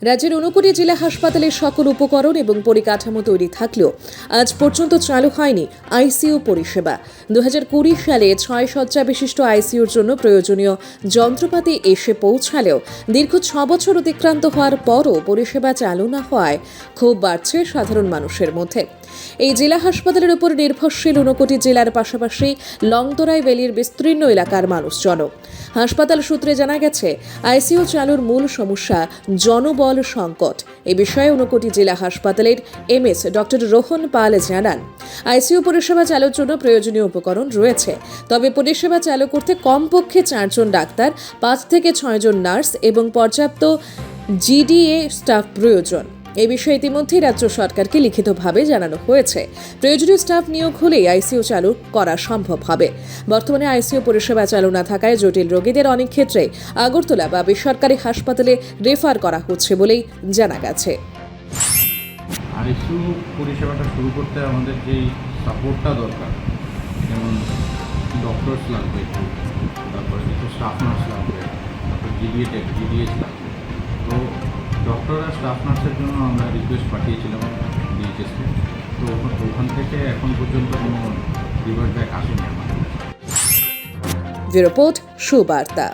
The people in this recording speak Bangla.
রাজ্যের 59 জেলা হাসপাতালের সকল উপকরণ এবং পরিকাঠামো তৈরি থাকলেও আজ পর্যন্ত চালু হয়নি আইসিইউ পরিষেবা। 2020 সালে 6 শয্যা বিশিষ্ট আইসিইউর জন্য প্রয়োজনীয় যন্ত্রপাতি এসে পৌঁছালেও দীর্ঘ 6 বছর অতিক্রান্ত হওয়ার পরও পরিষেবা চালু না হওয়ায় ক্ষোভ বাড়ছে সাধারণ মানুষের মধ্যে। এই জেলা হাসপাতালের উপর নির্ভরশীল 59 জেলার পাশাপাশি লংতরাই ভ্যালির বিস্তীর্ণ এলাকার মানুষজন। হাসপাতাল সূত্রে জানা গেছে, আইসিইউ চালুর মূল সমস্যা জনবল সংকট। এ বিষয়ে 59 জেলা হাসপাতালের এমএস ডক্টর রোহন পাল জানান, আইসিইউ পরিষেবা চালুর জন্য প্রয়োজনীয় উপকরণ রয়েছে, তবে পরিষেবা চালু করতে কমপক্ষে 4 জন ডাক্তার, 5 থেকে 6 জন নার্স এবং পর্যাপ্ত জিডিএ স্টাফ প্রয়োজন। এই বিষয়ে ইতিমধ্যেই রাজ্য সরকারকে লিখিতভাবে জানানো হয়েছে। প্রয়োজনীয় স্টাফ নিয়োগ হলেই আইসিইউ চালু করা সম্ভব হবে। বর্তমানে আইসিইউ পরিষেবা চালু না থাকায় জটিল রোগীদের অনেক ক্ষেত্রে আগরতলা বা বেসরকারি হাসপাতালে রেফার করা হচ্ছে বলেই জানা গেছে। আইসিইউ পরিষেবাটা শুরু করতে আমাদের যেই সাপোর্টটা দরকার, যেমন ডক্টরস লাগবে, তারপরে কিছু স্টাফ নার্স লাগবে, তারপর জিডিএস লাগবে। তো ডক্টর আর স্টাফ নার্সের জন্য আমরা রিকোয়েস্ট পাঠিয়েছিলাম ডিএইচএসকে। তো ওখান থেকে এখন পর্যন্ত কোনো রিভার্ট ব্যাক আসেনি আমাদের। রিপোর্ট সুবার্তা।